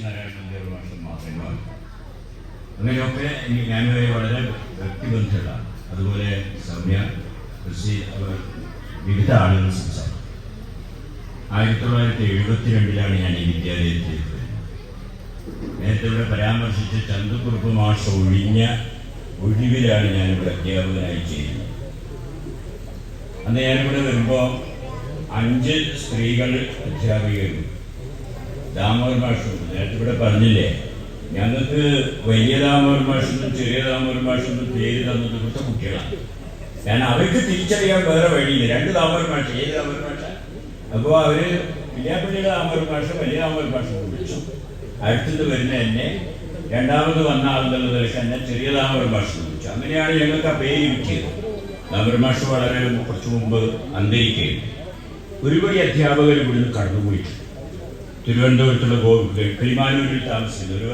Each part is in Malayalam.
നാരായണൻ്റെ വർഷം മാത്രമാണ്. അങ്ങനെയൊക്കെ ഞാനുമായി വളരെ വ്യക്തിബന്ധമുള്ളതാണ്. അതുപോലെ സൗമ്യ കൃഷി വിവിധ ആളുകൾ സംസാരിക്കും. 1972 ഞാൻ ഈ വിദ്യാലയത്തിലേക്ക് വരുന്നത്. നേരത്തെ ഇവിടെ പരാമർശിച്ച് ചന്തുക്കുറുപ്പ് മാഷ് ഒഴിവിലാണ് ഞാനിവിടെ അധ്യാപകനായി ചെയ്യുന്നത്. അന്ന് ഞാനിവിടെ വരുമ്പോൾ 5 സ്ത്രീകൾ അധ്യാപികരും ദാമോദർ മാഷും. നേരത്തെ ഇവിടെ പറഞ്ഞില്ലേ, ഞങ്ങൾക്ക് വലിയ ദാമോദർ മാഷെന്നും ചെറിയ ദാമോദർ മാഷെന്നും പേര് തന്നത് ഇവിടുത്തെ കുട്ടികളാണ്. കാരണം അവർക്ക് തിരിച്ചറിയാൻ വേറെ വഴിയില്ല. 2 ദാമോദർ മാഷ, ഏത് ദാമോദർ മാഷ? അപ്പോൾ അവര് വിദ്യാപള്ളിയുടെ ദാമോദർ മാഷ വലിയ ദാമോദർ മാഷ വിളിച്ചു. അടുത്തത് വരുന്ന എന്നെ, രണ്ടാമത് വന്ന ആളുകളുടെ എന്നെ ചെറിയ ദാമോദർ മാഷ വിളിച്ചു. അങ്ങനെയാണ് ഞങ്ങൾക്ക് ആ പേര് കിട്ടിയത്. ദാമോദർ മാഷ വളരെ കുറച്ചു മുമ്പ് അന്തരിക്കുകയും ഒരുപടി അധ്യാപകർ ഇവിടുന്ന് കടന്നുപോയിട്ടുണ്ട്. തിരുവനന്തപുരത്തുള്ള കിളിമാനൂരിൽ താമസിക്കുന്നത്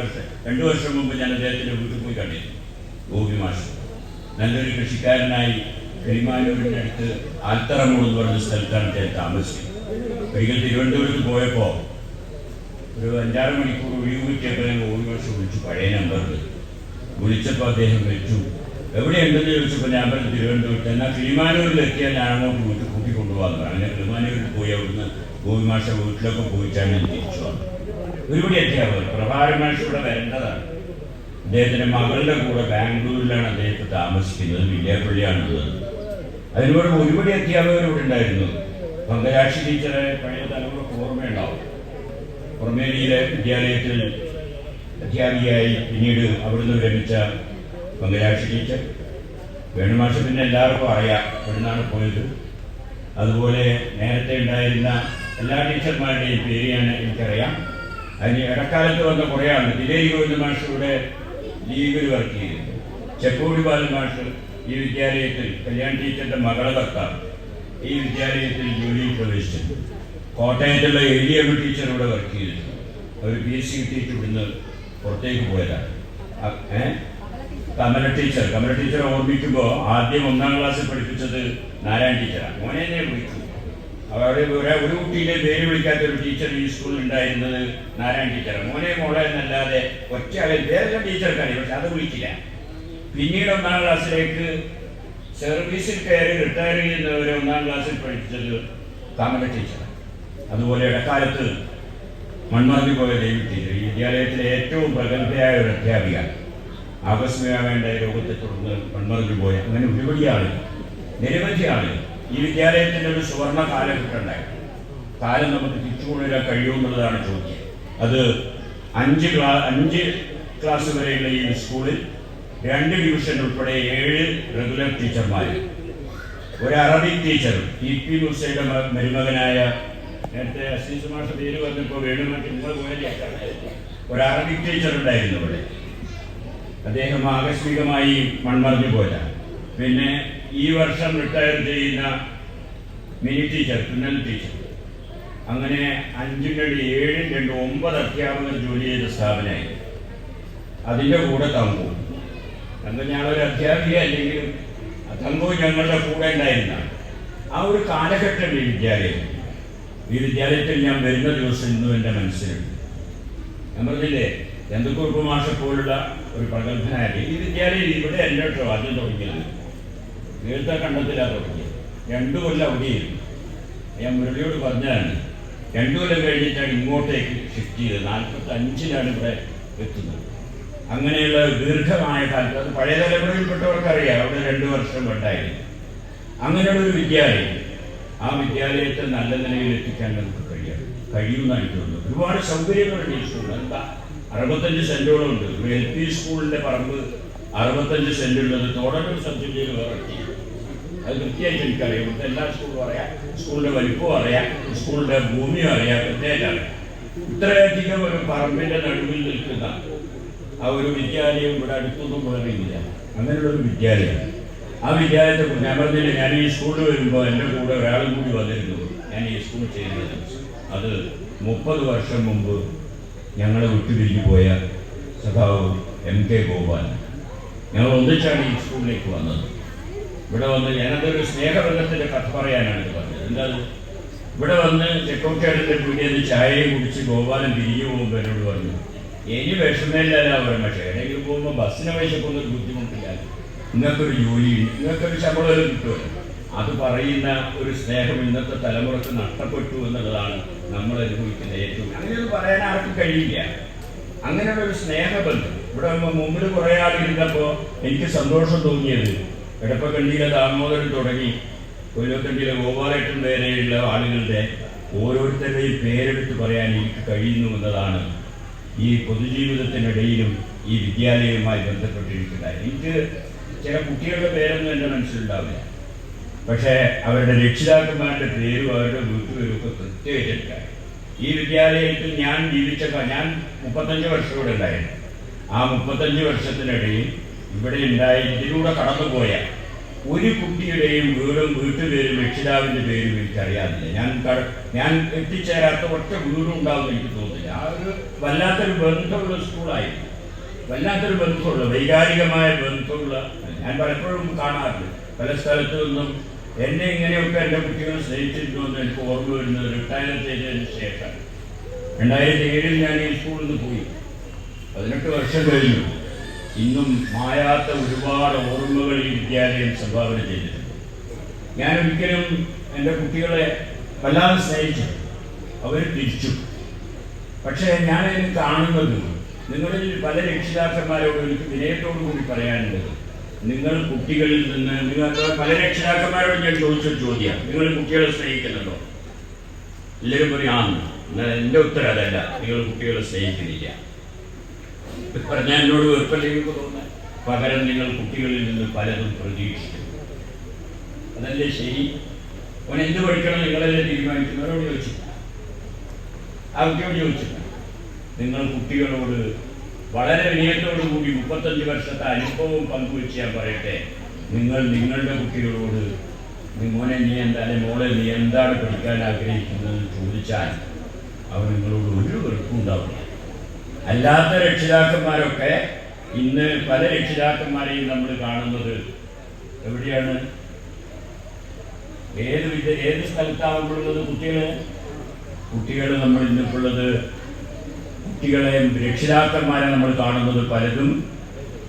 2 വർഷം മുമ്പ് ഞാൻ അദ്ദേഹത്തിൻ്റെ വീട്ടിൽ പോയി കണ്ടിരുന്നു. ഗോപി മാഷ് നല്ലൊരു കൃഷിക്കാരനായി കിളിമാനൂരിൻ്റെ അടുത്ത് ആൽത്തറമൂട് എന്ന് പറഞ്ഞ സ്ഥലത്താണ് അദ്ദേഹം താമസിക്കുന്നത്. ഒരിക്കൽ തിരുവനന്തപുരത്ത് പോയപ്പോൾ ഒരു 5-6 മണിക്കൂർ ഒഴിവ് കിട്ടിയപ്പോൾ ഞാൻ ഗോപി മാഷ് വിളിച്ചു. പഴയ നമ്പറിൽ വിളിച്ചപ്പോൾ അദ്ദേഹം വെച്ചു. എവിടെയുണ്ടെന്ന് ചോദിച്ചപ്പോൾ ഞാൻ പറഞ്ഞു തിരുവനന്തപുരത്ത്. എന്നാൽ കിളിമാനൂരിലെത്തിയാൽ ഞാൻ അങ്ങോട്ട് വീട്ടിൽ കൂട്ടിക്കൊണ്ടുപോകാമെന്ന് പറഞ്ഞു. അങ്ങനെ കിളിമാനൂരിൽ പോയി അവിടുന്ന് ഗോപി മാഷ വീട്ടിലൊക്കെ പോയിട്ടാണ് ഞാൻ തിരിച്ചു വന്നത്. ഒരുപടി അധ്യാപകർ. പ്രഭാകരൻ മാഷ് ഇവിടെ വരേണ്ടതാണ്. അദ്ദേഹത്തിൻ്റെ മകളുടെ കൂടെ ബാംഗ്ലൂരിലാണ് അദ്ദേഹത്തെ താമസിക്കുന്നത്. വില്യാപ്പള്ളിയാണുള്ളത്. അതിനോട് ഒരുപടി അധ്യാപകർ ഇവിടെ ഉണ്ടായിരുന്നു. പങ്കജാക്ഷി ടീച്ചറെ പഴയ തലമുറ ഓർമ്മയുണ്ടാവും. പുറമേരിയിലെ വിദ്യാലയത്തിൽ അധ്യാപികയായി പിന്നീട് അവിടുന്ന് വിരമിച്ച പങ്കജാക്ഷി ടീച്ചർ. വേണുമാഷ പിന്നെ എല്ലാവർക്കും അറിയാം എവിടുന്നാണ് പോയത്. അതുപോലെ നേരത്തെ ഉണ്ടായിരുന്ന എല്ലാ ടീച്ചർമാരുടെയും പേര് എനിക്കറിയാം. അതിന് ഇടക്കാലത്ത് വന്ന കുറേ ആളുണ്ട്. ദിലേരി ഗോവിന്ദ മാഷ് ഇവിടെ ലീഗിൽ വർക്ക് ചെയ്തിരുന്നു. ചെക്കോടി ബാലൻ മാഷ് ഈ വിദ്യാലയത്തിൽ, കല്യാൺ ടീച്ചറിൻ്റെ മകളെ ഭർത്താവ്, ഈ വിദ്യാലയത്തിൽ ജോലിയിൽ പ്രവേശിച്ചിട്ടുണ്ട്. കോട്ടയത്തുള്ള എലിയമ്മ ടീച്ചർ ഇവിടെ വർക്ക് ചെയ്തിട്ടുണ്ട്. അവർ PhD കിട്ടിയിട്ട് ഇവിടുന്ന് പുറത്തേക്ക് പോയതാണ്. കമല ടീച്ചർ ഓർമ്മിക്കുമ്പോൾ ആദ്യം 1-ാം ക്ലാസ്സിൽ പഠിപ്പിച്ചത് നാരായണ ടീച്ചറാണ്. മോനെ തന്നെ വിളിച്ചു. അവരെ ഒരു കുട്ടിയിലെ പേര് വിളിക്കാത്ത ഒരു ടീച്ചർ ഈ സ്കൂളിൽ ഉണ്ടായിരുന്നത് നാരായണ ടീച്ചറാണ്. മോനെ മോളെ എന്നല്ലാതെ ഒറ്റ പേരെല്ലാം ടീച്ചർക്കാണ്, പക്ഷെ അത് വിളിക്കില്ല. പിന്നീട് 1-ാം ക്ലാസ്സിലേക്ക് സർവീസിൽ കയറി റിട്ടയർ ചെയ്യുന്നവരെ 1-ാം ക്ലാസ്സിൽ പഠിപ്പിച്ചത് കമല ടീച്ചറാണ്. അതുപോലെ ഇടക്കാലത്ത് മൺമറഞ്ഞു പോയ ദേവി ടീച്ചർ ഈ വിദ്യാലയത്തിലെ ഏറ്റവും പ്രഗത്ഭയായ ഒരു അധ്യാപിക. ആകസ്മികമായ രോഗത്തെ തുടർന്ന് മൺമറഞ്ഞു പോയ അങ്ങനെ ഒരുപടി ആളുകൾ, നിരവധി ആളുകൾ. ഈ വിദ്യാലയത്തിൻ്റെ ഒരു സുവർണ കാലഘട്ടം ഉണ്ടായിരുന്നു. കാലം നമുക്ക് തിരിച്ചുകൊണ്ടുവരാൻ കഴിയുമെന്നുള്ളതാണ് ചോദ്യം. അത് 5 ക്ലാസ് വരെയുള്ള ഈ സ്കൂളിൽ 2 ഡിവിഷൻ ഉൾപ്പെടെ 7 റെഗുലർ ടീച്ചർമാരും ഒരു അറബിക് ടീച്ചറും TP മൂസയുടെ മരുമകനായ നേരത്തെ അസീസ് മാഷ പേര് വന്നപ്പോൾ വേണുമാറ്റി നിങ്ങൾ പോയാൽ ഒരു അറബിക് ടീച്ചർ ഉണ്ടായിരുന്നു ഇവിടെ. അദ്ദേഹം ആകസ്മികമായി മൺമറഞ്ഞു പോയതാണ്. പിന്നെ ഈ വർഷം റിട്ടയർ ചെയ്യുന്ന മിനി ടീച്ചർ, തുന്നൽ ടീച്ചർ. അങ്ങനെ 5 2 7 2 9 അധ്യാപകർ ജോലി ചെയ്ത സ്ഥാപനമായി. അതിൻ്റെ കൂടെ തങ്കു. ഞാനൊരു അധ്യാപിക അല്ലെങ്കിലും തങ്കു ഞങ്ങളുടെ കൂടെ ഉണ്ടായിരുന്നതാണ്. ആ ഒരു കാലഘട്ടം ഈ വിദ്യാലയത്തിൽ ഞാൻ വരുന്ന ദിവസം ഇന്നും എൻ്റെ മനസ്സിലുണ്ട്. ഞാൻ പറഞ്ഞില്ലേ, ചന്തുക്കുറുപ്പ് മാഷ പോലുള്ള ഒരു പ്രഗത്ഭനായിട്ട് ഈ വിദ്യാലയം ഇവിടെ അല്ല കേട്ടോ ആദ്യം തുടങ്ങിയത്. നേരത്തെ കണ്ടത്തിലാണ് തുടങ്ങിയത്. 2 കൊല്ലം അവിടെയായിരുന്നു. ഞാൻ മുരളിയോട് പറഞ്ഞതാണ്. 2 കൊല്ലം കഴിഞ്ഞിട്ടാണ് ഇങ്ങോട്ടേക്ക് ഷിഫ്റ്റ് ചെയ്തത്. 45-ലാണ് ഇവിടെ എത്തുന്നത്. അങ്ങനെയുള്ള ദീർഘമായ കാലത്ത് അത് പഴയ തലമുറയിൽപ്പെട്ടവർക്കറിയാം. അവിടെ 2 വർഷം ഉണ്ടായിരുന്നു. അങ്ങനെയുള്ള ഒരു വിദ്യാലയം, ആ വിദ്യാലയത്തെ നല്ല നിലയിൽ എത്തിക്കാൻ നമുക്ക് കഴിയുമെന്നാണ് എനിക്ക് തോന്നുന്നത്. ഒരുപാട് സൗകര്യങ്ങളുണ്ട് ഈ സ്കൂളിൽ. എന്താ 65 സെന്റോളം ഉണ്ട്. ഒരു LP സ്കൂളിൻ്റെ പറമ്പ് 65 സെന്റുള്ളത് തോടൊരു സബ്ജക്റ്റിൽ വേറെ അത് കൃത്യമായിട്ട് എനിക്കറിയാം. ഇവിടുത്തെ എല്ലാ സ്കൂളും അറിയാം, സ്കൂളിൻ്റെ വലിപ്പവും അറിയാം, സ്കൂളിൻ്റെ ഭൂമിയും അറിയാം, കൃത്യമായിട്ട് അറിയാം. ഇത്രയധികം ഒരു പറമ്പിൻ്റെ നടുവിൽ നിൽക്കുന്ന ആ ഒരു വിദ്യാലയം ഇവിടെ അടുത്തൊന്നും വേറെ ഇല്ല. അങ്ങനെയുള്ളൊരു വിദ്യാലയമാണ്. ആ വിദ്യാലയത്തെ ഞാൻ പറഞ്ഞില്ല, ഞാൻ ഈ സ്കൂളിൽ വരുമ്പോൾ എൻ്റെ കൂടെ ഒരാളും കൂടി വന്നിരുന്നു. ഞാൻ ഈ സ്കൂൾ ചെയ്യുന്നത് അത് 30 വർഷം മുമ്പ് ഞങ്ങളെ വിട്ടുപിരിഞ്ഞു പോയ സഖാവ് MK ഗോപാലൻ. ഞങ്ങൾ ഒന്നിച്ചാണ് ഈ സ്കൂളിലേക്ക് വന്നത്. ഇവിടെ വന്ന് ഞാനതൊരു സ്നേഹബന്ധത്തിൻ്റെ കഥ പറയാനാണ് ഇത് പറഞ്ഞത്. എന്താ ഇവിടെ വന്ന് ചെക്കോട്ടേടിൻ്റെ പിടിയെന്ന് ചായയും കുടിച്ച് ഗോപാലൻ പിരിഞ്ഞു പോകുമ്പോൾ എന്നോട് പറഞ്ഞു, ഇനി വിഷമമില്ലല്ലോ പറയും. പക്ഷേ എവിടെയെങ്കിലും പോകുമ്പോൾ ബസ്സിന് പൈസക്കൊന്നും ഒരു ബുദ്ധിമുട്ടില്ല, നിങ്ങൾക്കൊരു ജോലി, നിങ്ങൾക്കൊരു ശമ്പളം കിട്ടുമല്ലോ. അത് പറയുന്ന ഒരു സ്നേഹം ഇന്നത്തെ തലമുറക്ക് നഷ്ടപ്പെട്ടു എന്നുള്ളതാണ് നമ്മൾ അനുഭവിക്കുന്ന ഏറ്റവും. അങ്ങനെയൊന്നും പറയാൻ ആർക്കും കഴിയില്ല. അങ്ങനെയുള്ള ഒരു സ്നേഹബന്ധം ഇവിടെ മുമ്പിൽ കുറേ ആളിരുന്നപ്പോൾ എനിക്ക് സന്തോഷം തോന്നിയത് എടപ്പക്കണ്ടിയിലെ ദാമോദരൻ തുടങ്ങി കൊല്ലക്കണ്ടിയിലെ ഗോപാലേട്ടൻ വരെയുള്ള ആളുകളുടെ ഓരോരുത്തരുടെയും പേരെടുത്ത് പറയാൻ എനിക്ക് കഴിയുന്നു എന്നതാണ് ഈ പൊതുജീവിതത്തിനിടയിലും ഈ വിദ്യാലയവുമായി ബന്ധപ്പെട്ടിരിക്കുന്നത്. എനിക്ക് ചില കുട്ടികളുടെ പേരൊന്നും എൻ്റെ മനസ്സിലുണ്ടാവില്ല, പക്ഷേ അവരുടെ രക്ഷിതാക്കന്മാരുടെ പേരും അവരുടെ വീട്ടുപേരും ഒക്കെ കൃത്യമായിട്ടെടുക്കാം. ഈ വിദ്യാലയത്തിൽ ഞാൻ ഞാൻ 35 വർഷം ഇവിടെ ഉണ്ടായിരുന്നു. ആ 35 വർഷത്തിനിടയിൽ ഇവിടെ ഉണ്ടായി ഇതിലൂടെ കടന്നുപോയ ഒരു കുട്ടിയുടെയും വീടും വീട്ടുപേരും രക്ഷിതാവിൻ്റെ പേരും എനിക്കറിയാറില്ല. ഞാൻ എത്തിച്ചേരാത്ത ഒറ്റ വീടും ഉണ്ടാവുമെന്ന് എനിക്ക് തോന്നുന്നില്ല. ആ ഒരു വല്ലാത്തൊരു ബന്ധമുള്ള സ്കൂളായിരുന്നു, വല്ലാത്തൊരു ബന്ധമുള്ള വൈകാരികമായ ബന്ധമുള്ള. ഞാൻ പലപ്പോഴും കാണാറുണ്ട് പല സ്ഥലത്തു നിന്നും എന്നെ ഇങ്ങനെയൊക്കെ എൻ്റെ കുട്ടികൾ സ്നേഹിച്ചിരുന്നു എന്ന് എനിക്ക് ഓർമ്മ വരുന്നത് റിട്ടയർ ചെയ്തതിന് ശേഷം 2007 ഞാൻ ഈ സ്കൂളിൽ നിന്ന് പോയി. 18 വർഷം കഴിഞ്ഞു. ഇന്നും മായാത്ത ഒരുപാട് ഓർമ്മകൾ ഈ വിദ്യാലയം സംഭാവന ചെയ്തിട്ടുണ്ട്. ഞാൻ ഒരിക്കലും എൻ്റെ കുട്ടികളെ വല്ലാതെ സ്നേഹിച്ചു, അവർ തിരിച്ചു. പക്ഷേ ഞാനതിന് കാണുന്നത് നിങ്ങളിൽ പല രക്ഷിതാക്കന്മാരോട് എനിക്ക് വിനയത്തോടു കൂടി പറയാനുള്ളത്, നിങ്ങൾ കുട്ടികളിൽ നിന്ന് പല രക്ഷിതാക്കന്മാരോട് ഞാൻ ചോദിച്ചൊരു ചോദ്യമാണ്, നിങ്ങൾ കുട്ടികളെ സ്നേഹിക്കുന്നുണ്ടോ? എല്ലാവരും പറയും എൻ്റെ ഉത്തരം അതല്ല, നിങ്ങൾ കുട്ടികളെ സ്നേഹിക്കുന്നില്ല. പറഞ്ഞാൽ എന്നോട് വെറുപ്പല്ലെങ്കിൽ തോന്നുന്നത്, പകരം നിങ്ങൾ കുട്ടികളിൽ നിന്ന് പലതും പ്രതീക്ഷിക്കുന്നു. അതല്ലേ ശരി? അവൻ എന്ത് പഠിക്കണം നിങ്ങളെല്ലാം തീരുമാനിക്കുന്നവരോട് ചോദിച്ചു, ആ കുട്ടിയോട് ചോദിച്ചില്ല. നിങ്ങൾ കുട്ടികളോട് വളരെ വിനയത്തോടു കൂടി 35 വർഷത്തെ അനുഭവം പങ്കുവെച്ച് ഞാൻ പറയട്ടെ, നിങ്ങൾ നിങ്ങളുടെ കുട്ടികളോട് മോനെ നീ എന്താ മോളെ നീ എന്താണ് പഠിക്കാൻ ആഗ്രഹിക്കുന്നത് ചോദിച്ചാൽ അവർ നിങ്ങളോട് ഒരു വെറുപ്പും ഉണ്ടാവില്ല. അല്ലാത്ത രക്ഷിതാക്കന്മാരൊക്കെ ഇന്ന് പല രക്ഷിതാക്കന്മാരെയും നമ്മൾ കാണുന്നത് എവിടെയാണ്? ഏത് സ്ഥലത്താവുമ്പോഴുള്ളത്? കുട്ടികൾ നമ്മൾ ഇന്നിപ്പുള്ളത് കുട്ടികളെ രക്ഷിതാക്കന്മാരെ നമ്മൾ കാണുന്നത് പലതും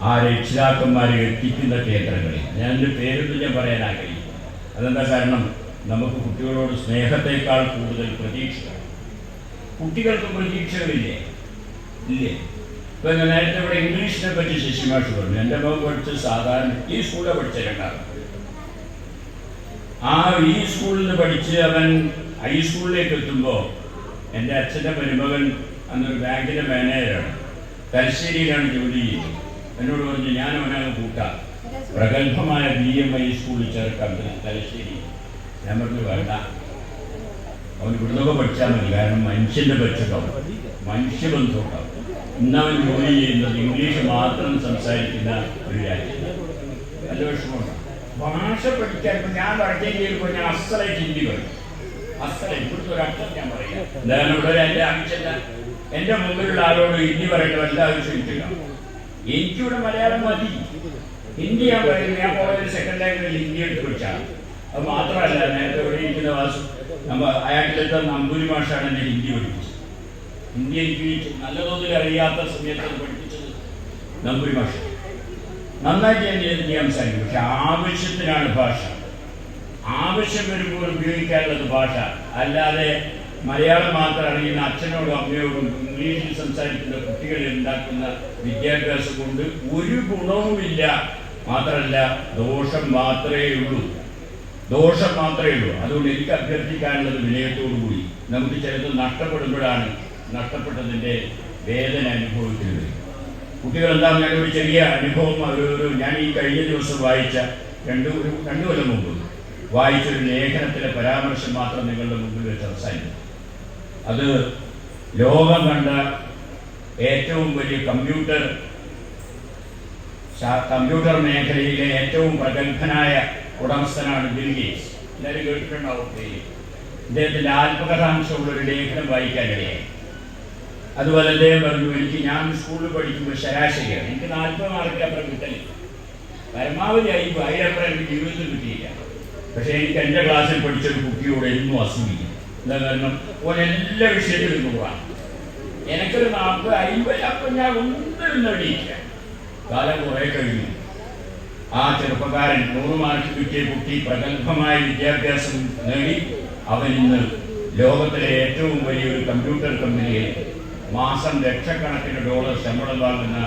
ആ രക്ഷിതാക്കന്മാരെ എത്തിക്കുന്ന കേന്ദ്രങ്ങളിൽ. ഞാനെൻ്റെ പേരൊന്നും ഞാൻ പറയാൻ ആഗ്രഹിക്കുന്നു. അതെന്താ കാരണം? നമുക്ക് കുട്ടികളോട് സ്നേഹത്തെക്കാൾ കൂടുതൽ പ്രതീക്ഷകൾ. കുട്ടികൾക്ക് പ്രതീക്ഷകളില്ലേ? ഇല്ലേ? ഇപ്പം ഞാൻ നേരത്തെ ഇവിടെ ഇംഗ്ലീഷിനെ പറ്റി ശശിമാഷ് പറഞ്ഞു. എൻ്റെ മകൻ പഠിച്ച് സാധാരണ ഈ സ്കൂളിൽ പഠിച്ച രണ്ടാമത് ഈ സ്കൂളിൽ നിന്ന് പഠിച്ച് അവൻ ഹൈസ്കൂളിലേക്ക് എത്തുമ്പോൾ എൻ്റെ അച്ഛൻ്റെ മരുമകൻ അന്നൊരു ബാങ്കിൻ്റെ മാനേജറാണ്, തലശ്ശേരിയിലാണ് ജോലി ചെയ്യുന്നത്. എന്നോട് പറഞ്ഞു ഞാൻ അവനങ്ങ് കൂട്ടാം, പ്രഗത്ഭമായ BMI സ്കൂളിൽ ചേർക്കാം തലശ്ശേരി. ഞാൻ പറഞ്ഞു വേണ്ട, അവൻ ഇവിടുന്നൊക്കെ പഠിച്ചാൽ മതി, കാരണം മനുഷ്യൻ്റെ പറ്റുണ്ടാവും, മനുഷ്യബന്ധം ഉണ്ടാവും. ഇന്നവൻ ജോലി ചെയ്യുന്നത് ഇംഗ്ലീഷ് മാത്രം സംസാരിക്കുന്ന ഒരു രാജ്യം. നല്ല വിഷമമുണ്ട്. ഭാഷ പഠിക്കാൻ ഇപ്പം ഞാൻ വടക്കേണ്ടിയിൽ ഞാൻ അസ്സലായിട്ട് ഹിന്ദി പറയും. അസ്സലായി ഇവിടുത്തെ ഒരു അർത്ഥം ഞാൻ പറയാം. എന്താണ് ഇവിടെ എൻ്റെ ആവശ്യമില്ല. എൻ്റെ മുമ്പിലുള്ള ആളോട് ഹിന്ദി പറയേണ്ട വല്ല ആവശ്യമില്ല. എനിക്കിവിടെ മലയാളം മതി. ഹിന്ദി ഞാൻ പറയുന്നത് ഞാൻ പോയത് സെക്കൻഡ് ലാംഗ്വേജിൽ ഹിന്ദി എടുത്ത് പഠിച്ചാണ്. അത് മാത്രമല്ല നേരത്തെ ഇവിടെ ഇരിക്കുന്ന വാസു അയാൾക്കെടുത്ത നമ്പൂരി മാഷാണ് എന്നെ ഹിന്ദി പഠിപ്പിച്ചത്. ഹിന്ദി എനിക്ക് നല്ല തോതിൽ അറിയാത്ത സമയത്ത് പഠിപ്പിച്ചത് നമ്പൂരി മാഷ. നന്നായിട്ട് ഞാൻ ഹിന്ദി സംസാരിക്കും, പക്ഷെ ആവശ്യത്തിനാണ് ഭാഷ. ആവശ്യം വരുമ്പോൾ ഉപയോഗിക്കാനുള്ളത് ഭാഷ. അല്ലാതെ മലയാളം മാത്രം അറിയുന്ന അച്ഛനോടും അമ്മയോടും ഇംഗ്ലീഷിൽ സംസാരിക്കുന്ന കുട്ടികൾ ഉണ്ടാക്കുന്ന വിദ്യാഭ്യാസം കൊണ്ട് ഒരു ഗുണവുമില്ല. മാത്രമല്ല ദോഷം മാത്രമേ ഉള്ളൂ. അതുകൊണ്ട് എനിക്ക് അഭ്യർത്ഥിക്കാനുള്ളത് വിനയത്തോടു കൂടി നമുക്ക് ചിലത് നഷ്ടപ്പെടുമ്പോഴാണ് നഷ്ടപ്പെട്ടതിൻ്റെ വേദന അനുഭവിക്കുന്നത്. കുട്ടികൾ എന്താ ഞാനൊരു ചെറിയ അനുഭവം ഞാൻ ഈ കഴിഞ്ഞ ദിവസം വായിച്ച രണ്ട് കൊല്ലം മുമ്പ് വായിച്ചൊരു ലേഖനത്തിലെ പരാമർശം മാത്രം നിങ്ങളുടെ മുമ്പിൽ വെച്ച് അവസാനിക്കും. അത് ലോകം കണ്ട ഏറ്റവും വലിയ കമ്പ്യൂട്ടർ മേഖലയിലെ ഏറ്റവും പ്രഗത്ഭനായ ഉടമസ്ഥനാണ് ബിൽ ഗേറ്റ്സ്. എല്ലാവരും കേട്ടിട്ടുണ്ടാവും പേര്. ഇദ്ദേഹത്തിൻ്റെ ആത്മകഥാംശമുള്ളൊരു ലേഖനം വായിക്കാനിടയായി. അതുപോലെ അദ്ദേഹം പറഞ്ഞു, ഞാൻ സ്കൂളിൽ പഠിക്കുമ്പോൾ ശരാശരിയാണ് എനിക്ക് 40 മാർക്ക് അപ്പുറം കിട്ടലില്ല. പരമാവധി അതിലപ്പുറം എനിക്ക് ജീവിതത്തിൽ കിട്ടിയില്ല. പക്ഷേ എനിക്ക് എൻ്റെ ക്ലാസ്സിൽ പഠിച്ചൊരു കുട്ടിയോട് എന്നും അസൂയിക്കും. എന്താ കാരണം? ഓൻ എല്ലാ വിഷയത്തിലും 100ആണ്. എനിക്കൊരു 40, 50 പറഞ്ഞാൽ ഒന്നും നേടിയില്ല. കാലം കുറെ കഴിഞ്ഞു. ആ ചെറുപ്പക്കാരൻ 100 മാർക്ക് കിട്ടിയ കുട്ടി പ്രഗത്ഭമായ വിദ്യാഭ്യാസം നേടി. അവൻ ഇന്ന് ലോകത്തിലെ ഏറ്റവും വലിയൊരു കമ്പ്യൂട്ടർ കമ്പനിയിൽ മാസം ലക്ഷക്കണക്കിന് ഡോളർ ശമ്പളം വാങ്ങുന്ന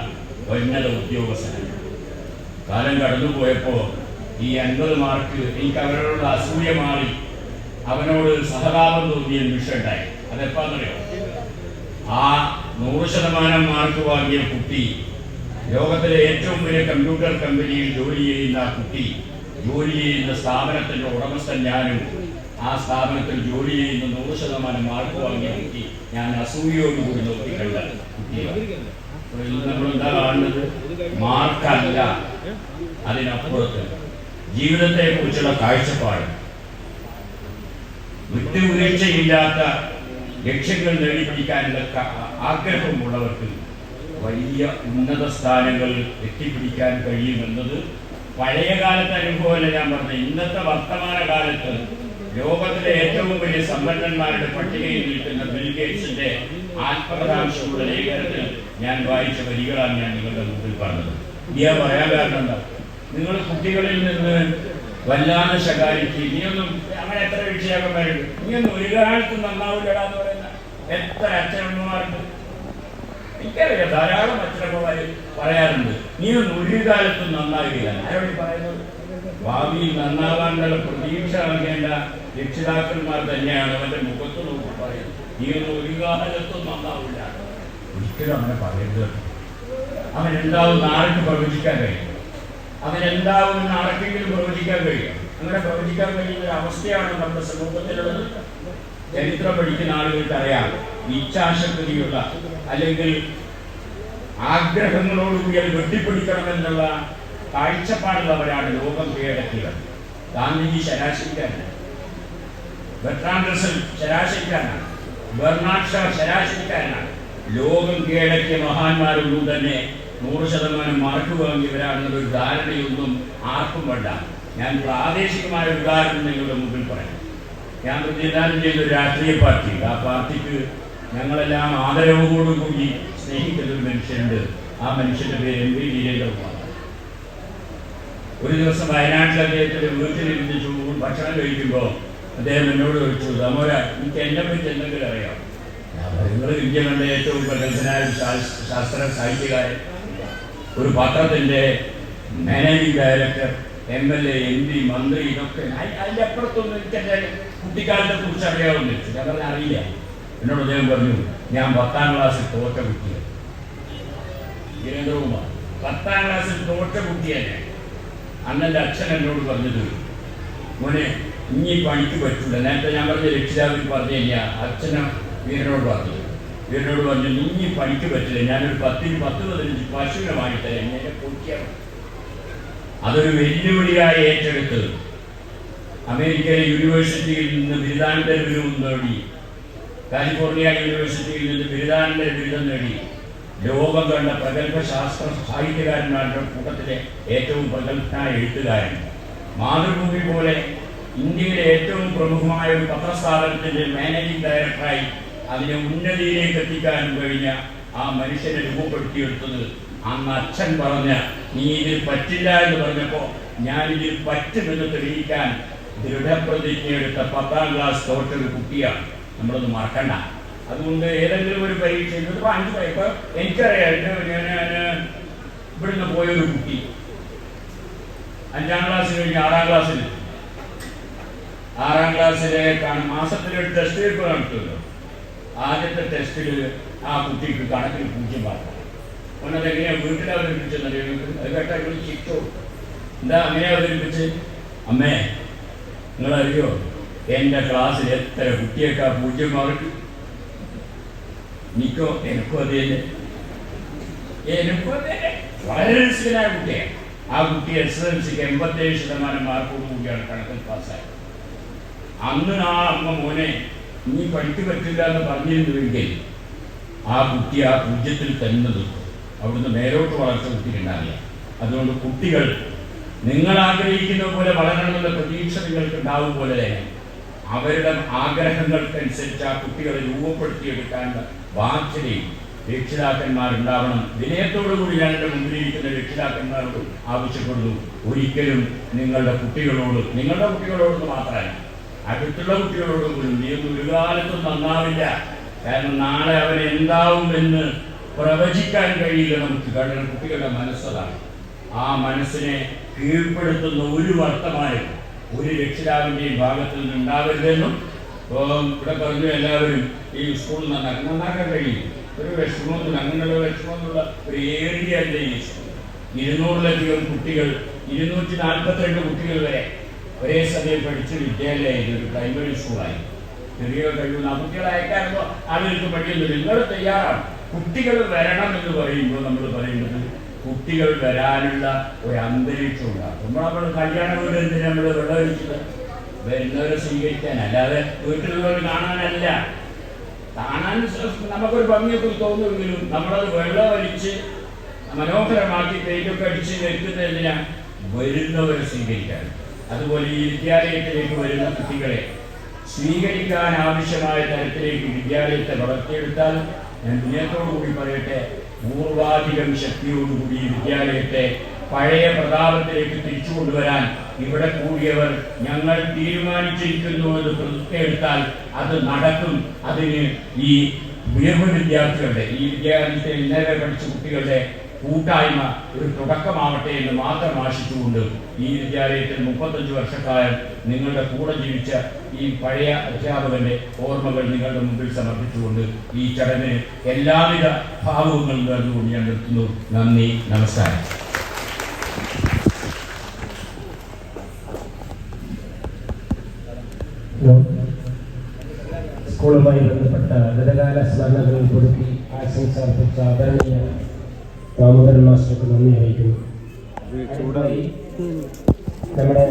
ഉന്നത ഉദ്യോഗസ്ഥനാണ്. കാലം കടന്നുപോയപ്പോൾ ഈ 50 മാർക്ക് എനിക്ക് അവരോടുള്ള അസൂയ മാറി അവനോട് സഹതാപം തോന്നിയ നിമിഷം ഉണ്ടായി. അതെപ്പാന്നറിയോ? ആ 100% മാർക്ക് വാങ്ങിയ കുട്ടി, ലോകത്തിലെ ഏറ്റവും വലിയ കമ്പ്യൂട്ടർ കമ്പനിയിൽ ജോലി ചെയ്യുന്ന ആ കുട്ടി, ജോലി ചെയ്യുന്ന സ്ഥാപനത്തിന്റെ ഉടമസ്ഥൻ ഞാനും, ആ സ്ഥാപനത്തിൽ ജോലി ചെയ്യുന്ന 100% മാർക്ക് വാങ്ങിയ കുട്ടി ഞാൻ അസൂയയോടുകൂടി നോക്കിക്കണ്ട കുട്ടിയാണ്. നമ്മളെന്താ കാണുന്നത്? മാർക്കല്ല, അതിനപ്പുറത്ത് ജീവിതത്തെ കുറിച്ചുള്ള കാഴ്ചപ്പാട്, വിട്ടുവീഴ്ചയില്ലാത്ത ലക്ഷ്യങ്ങൾ നേടിപ്പിടിക്കാനുള്ള ആഗ്രഹമുള്ളവർക്ക് വലിയ ഉന്നത സ്ഥാനങ്ങൾ എത്തിപ്പിടിക്കാൻ കഴിയുമെന്നത് പഴയ കാലത്തെ അനുഭവമല്ല ഞാൻ പറഞ്ഞത്. ഇന്നത്തെ വർത്തമാന കാലത്ത് ലോകത്തിലെ ഏറ്റവും വലിയ സമ്പന്നന്മാരുടെ പട്ടികയിൽ നിൽക്കുന്ന ബിൽ ഗേറ്റ്സിന്റെ ആത്മകഥാംശമുള്ള ലേഖനത്തിൽ ഞാൻ വായിച്ച വരികളാണ് ഞാൻ നിങ്ങളുടെ മുമ്പിൽ പറഞ്ഞത്. ഞാൻ പറയാൻ കാരണം എന്താ? നിങ്ങൾ കുട്ടികളിൽ നിന്ന് വല്ലാതെ ശകാരിച്ച് നീയൊന്നും അങ്ങനെ എത്ര രക്ഷിതാക്കന്മാരുണ്ട്, നീയൊന്നും ഒരു കാലത്തും നന്നാവില്ലടാന്ന് പറയുന്ന എത്ര അച്ഛനമ്മമാരുണ്ട്. എനിക്കറിയാം, ധാരാളം അച്ഛനമ്മമാര് പറയാറുണ്ട് നീയൊന്നും ഒരു കാലത്തും നന്നാവില്ല. ആരോട് പറയുന്നത്? ഭാവിയിൽ നന്നാവാനുള്ള പ്രതീക്ഷ നൽകേണ്ട രക്ഷിതാക്കന്മാർ തന്നെയാണ് അവന്റെ മുഖത്ത് നോക്കി പറയുന്നത് നീയൊന്നും ഒരു കാലത്തും നന്നാവില്ല. ഒരിക്കലും അങ്ങനെ പറയരുത്. അവൻ എന്താവും ആർക്ക് പ്രവചിക്കാൻ കഴിയും? അവനെന്താവുമെന്ന് ആർക്കെങ്കിലും പ്രവചിക്കാൻ കഴിയും? അങ്ങനെ പ്രവചിക്കാൻ കഴിയുന്ന ഒരു അവസ്ഥയാണ് നമ്മുടെ സമൂഹത്തിലുള്ളത്. ചരിത്രം പഠിക്കുന്ന ആളുകൾക്ക് അറിയാം, ഇച്ഛാശക്തിയുള്ള അല്ലെങ്കിൽ ആഗ്രഹങ്ങളോടുകൂടി അത് വെട്ടിപ്പിടിക്കണമെന്നുള്ള കാഴ്ചപ്പാടുള്ളവരാണ് ലോകം കീഴടക്കിയത്. ഗാന്ധിജി ശരാശരിക്കാരനാണ്, ബർട്രാൻഡ് റസൽ ശരാശരിക്കാരനാണ്, ബെർണാഡ് ഷാ ശരാശരിക്കാരനാണ്. ലോകം കീഴടക്കിയ മഹാന്മാരൊന്നും തന്നെ 100% മാർക്ക് വാങ്ങിയവരാണെന്നൊരു ധാരണയൊന്നും ആർക്കും വേണ്ട. ഞാൻ പ്രാദേശികമായ ഉദാഹരണം നിങ്ങളുടെ മുമ്പിൽ പറയാം. ഞാൻ പ്രതിനിധാനം ചെയ്ത ഒരു രാഷ്ട്രീയ പാർട്ടി, ആ പാർട്ടിക്ക് ഞങ്ങളെല്ലാം ആദരവോടുകൂടി സ്നേഹിക്കുന്ന ഒരു മനുഷ്യനുണ്ട്. ആ മനുഷ്യന്റെ പേര് MP വീരേന്ദ്രകുമാർ. ഒരു ദിവസം വയനാട്ടിൽ അദ്ദേഹത്തിന്റെ വീട്ടിലിരുന്ന് ഭക്ഷണം കഴിക്കുമ്പോൾ അദ്ദേഹം എന്നോട് ചോദിച്ചു, ദമോര എനിക്ക് എന്നെ പറ്റി എന്തെങ്കിലും അറിയാം? നിങ്ങൾ ഇന്ത്യ കണ്ട ഏറ്റവും പ്രഗത്ഭനായ ശാസ്ത്ര സാഹിത്യകാരൻ, ഒരു പത്രത്തിന്റെ മാനേജിംഗ് ഡയറക്ടർ, MLA, MP, മന്ത്രി, ഇതൊക്കെ അതിന്റെ അപ്പുറത്തൊന്നും എനിക്ക് എന്റെ കുട്ടിക്കാലത്തെ കുറിച്ച് അറിയാവുന്ന ഞാൻ പറഞ്ഞ അറിയില്ല. എന്നോട് അദ്ദേഹം പറഞ്ഞു, ഞാൻ 10ാം ക്ലാസ്സിൽ തോറ്റ കുട്ടിയാണ്. വീരേന്ദ്രകുമാർ 10ാം ക്ലാസ്സിൽ തോറ്റ കുട്ടിയല്ലേ. അന്നെൻ്റെ അച്ഛൻ എന്നോട് പറഞ്ഞത്, മോനെ ഇനി പണിക്ക് പറ്റൂല. നേരത്തെ ഞാൻ പറഞ്ഞ രക്ഷിതാവിൽ പറഞ്ഞു കഴിഞ്ഞാൽ അച്ഛനും വീരനോട് പറഞ്ഞു ഇനി പണിക്ക് പറ്റില്ല, ഞാനൊരു 10-15 പശുവിനെ വാങ്ങിത്തരാം, എന്നെ പൊട്ടിയാണ്. അതൊരു വെല്ലുവിളിയായി ഏറ്റെടുത്ത് അമേരിക്കയിലെ യൂണിവേഴ്സിറ്റിയിൽ നിന്ന് ബിരുദാനന്തര ബിരുദം നേടി, കാലിഫോർണിയ യൂണിവേഴ്സിറ്റിയിൽ നിന്ന് ബിരുദാനന്തര ബിരുദം നേടി, ലോകം കണ്ട പ്രഗത്ഭ ശാസ്ത്ര സാഹിത്യകാരന്മാരുടെ കൂട്ടത്തിലെ ഏറ്റവും പ്രഗത്ഭനായ എഴുത്തുകാരൻ, മാതൃഭൂമി പോലെ ഇന്ത്യയിലെ ഏറ്റവും പ്രമുഖമായ ഒരു പത്രസ്ഥാപനത്തിന്റെ മാനേജിംഗ് ഡയറക്ടറായി അതിനെ ഉന്നതിയിലേക്ക് എത്തിക്കാനും കഴിഞ്ഞ ആ മനുഷ്യനെ രൂപപ്പെടുത്തിയെടുത്തത് അന്ന് അച്ഛൻ പറഞ്ഞ നീ ഇതിൽ പറ്റില്ല എന്ന് പറഞ്ഞപ്പോൾ ഞാനിതിൽ പറ്റുമെന്ന് തെളിയിക്കാൻ ദൃഢപ്രതിജ്ഞയെടുത്ത 10ാം ക്ലാസ് തോറ്റൊരു കുട്ടിയാണ്. നമ്മളൊന്ന് മറക്കണ്ട. അതുകൊണ്ട് ഏതെങ്കിലും ഒരു പരീക്ഷ ഇപ്പൊ 5 ഇപ്പൊ എനിക്കറിയാം, ഞാൻ ഇവിടുന്ന് പോയൊരു കുട്ടി 5ാം ക്ലാസ്സിൽ കഴിഞ്ഞ് 6ാം ക്ലാസ്സിൽ 6ാം ക്ലാസ്സിലേക്കാണ് മാസത്തിലൊരു ടെസ്റ്റ് പേപ്പർ നടത്തുമല്ലോ. ആദ്യത്തെ ടെസ്റ്റിൽ ആ കുട്ടിക്ക് കണക്കിൽ 0 മാർക്ക്. ഒന്നതെങ്ങനെയാ വീട്ടിൽ അവതരിപ്പിച്ചെന്നറിയാം. അത് കേട്ടാ ഇവിടെ ചിട്ടോ എന്താ അങ്ങനെ അവതരിപ്പിച്ച്? അമ്മേ നിങ്ങളറിയോ എൻ്റെ ക്ലാസ്സിൽ എത്ര കുട്ടിയേക്കാ 0 മാർക്ക്? എനിക്കോ എനിക്കും അത് തന്നെ, വളരെ രസകരമായ കുട്ടിയാണ്. ആ കുട്ടി SSLCക്ക് 87% മാർക്കോട് കൂടിയാണ് കണക്കിൽ പാസ്സായത്. അന്ന് ആ അമ്മ മോനെ ഇനി പഠിക്ക് പറ്റില്ല എന്ന് പറഞ്ഞിരുന്നുവെങ്കിൽ ആ കുട്ടി ആ 0-ൽ തന്നെ നിൽക്കും. അവിടുന്ന് മേലോട്ട് വളർച്ച കുട്ടിക്കുണ്ടാവില്ല. അതുകൊണ്ട് കുട്ടികൾ നിങ്ങൾ ആഗ്രഹിക്കുന്ന പോലെ വളരണമെന്ന പ്രതീക്ഷ നിങ്ങൾക്ക് ഉണ്ടാവും പോലെ തന്നെ അവരുടെ ആഗ്രഹങ്ങൾക്കനുസരിച്ച് ആ കുട്ടികളെ രൂപപ്പെടുത്തിയെടുക്കാനുള്ള ബാധ്യതയും രക്ഷിതാക്കന്മാരുണ്ടാവണം. വിനയത്തോടു കൂടി ഞാൻ എൻ്റെ മുമ്പിലിരിക്കുന്ന രക്ഷിതാക്കന്മാരോട് ആവശ്യപ്പെടുന്നു, ഒരിക്കലും നിങ്ങളുടെ കുട്ടികളോട് മാത്രമല്ല, അടുത്തുള്ള കുട്ടികളോടും പോലും നീ ഒരു കാലത്തും നന്നാവില്ല. കാരണം നാളെ അവരെന്താവുമെന്ന് പ്രവചിക്കാൻ കഴിയില്ല നമുക്ക്. കാരണം കുട്ടികളുടെ മനസ്സതാണ്. ആ മനസ്സിനെ കീഴ്പ്പെടുത്തുന്ന ഒരു വർത്തമാനം ഒരു രക്ഷിതാവിൻ്റെയും ഭാഗത്തു നിന്നുണ്ടാവരുതെന്നും ഇവിടെ പറഞ്ഞു. എല്ലാവരും ഈ സ്കൂൾ നന്നാക്കാൻ കഴിയും. ഒരു വിഷമമൊന്നുമില്ല, അങ്ങനെയുള്ള വിഷമമൊന്നുള്ള ഒരു ഏരിയയല്ല ഈ സ്കൂൾ. 200-ലധികം കുട്ടികൾ, 242 കുട്ടികൾ വരെ ഒരേ സമയം പഠിച്ച വിദ്യാലയമായിരുന്നു, ഒരു പ്രൈമറി സ്കൂളായി. ചെറിയ കഴിയുന്ന ആ കുട്ടികളെ അയക്കാറുമ്പോൾ ആളുകൾക്ക് പഠിക്കുന്നില്ല. നിങ്ങൾ തയ്യാറാണ്. കുട്ടികൾ വരണം എന്ന് പറയുമ്പോൾ നമ്മൾ പറയുന്നത് കുട്ടികൾ വരാനുള്ള ഒരു അന്തരീക്ഷം ഉണ്ടാകും. നമ്മൾ കല്യാണ വീട് എന്തിനാ നമ്മൾ വെള്ളമൊഴിച്ചത്? വരുന്നവരെ സ്വീകരിക്കാൻ, അല്ലാതെ വീട്ടിലുള്ളവർ കാണാനല്ല. കാണാൻ നമുക്കൊരു ഭംഗിയൊക്കെ തോന്നുമെങ്കിലും നമ്മളത് വെള്ളമൊഴിച്ച് മനോഹരമാക്കി പെയിന്റൊക്കെ അടിച്ച് വെക്കുന്നതിനാ വരുന്നവരെ സ്വീകരിക്കാൻ. അതുപോലെ ഈ വിദ്യാലയത്തിലേക്ക് വരുന്ന കുട്ടികളെ സ്വീകരിക്കാൻ ആവശ്യമായ തരത്തിലേക്ക് വിദ്യാലയത്തെ വളർത്തിയെടുത്താൽ, ഞാൻ വിനയത്തോടു കൂടി പറയട്ടെ, പൂർവാധികം ശക്തിയോടുകൂടി വിദ്യാലയത്തെ പഴയ പ്രതാപത്തിലേക്ക് തിരിച്ചു കൊണ്ടുവരാൻ ഇവിടെ കൂടിയവർ ഞങ്ങൾ തീരുമാനിച്ചിരിക്കുന്നു എന്ന് പ്രതിജ്ഞയെടുത്താൽ അത് നടക്കും. അതിന് ഈ ഉയർന്ന വിദ്യാർത്ഥികളുടെ, ഈ വിദ്യാലയത്തിൽ ഇന്നലെ പഠിച്ച കുട്ടികളുടെ കൂട്ടായ്മ ഒരു തുടക്കമാവട്ടെ എന്ന് മാത്രം ആശിച്ചുകൊണ്ട് ഈ വിദ്യാലയത്തിൽ 35 വർഷക്കാലം നിങ്ങളുടെ കൂടെ ജീവിച്ച ഈ പഴയ അധ്യാപകന്റെ ഓർമ്മകൾ നിങ്ങളുടെ മുമ്പിൽ സമർപ്പിച്ചുകൊണ്ട് ഈ ചടങ്ങിന് എല്ലാവിധ ഭാവങ്ങളും നേർന്നുകൊണ്ട് ഞാൻ നിർത്തുന്നു. നന്ദി, നമസ്കാരം. സ്കൂളുമായി ബന്ധപ്പെട്ട ഗതകാല സ്മരണകളിൽ കൊടുക്കി ആശംസ അർപ്പിച്ച ആദരണീയ ദാമോദരൻ മാസ്റ്റർക്ക് നന്ദി അറിയിക്കുന്നു. നമ്മുടെ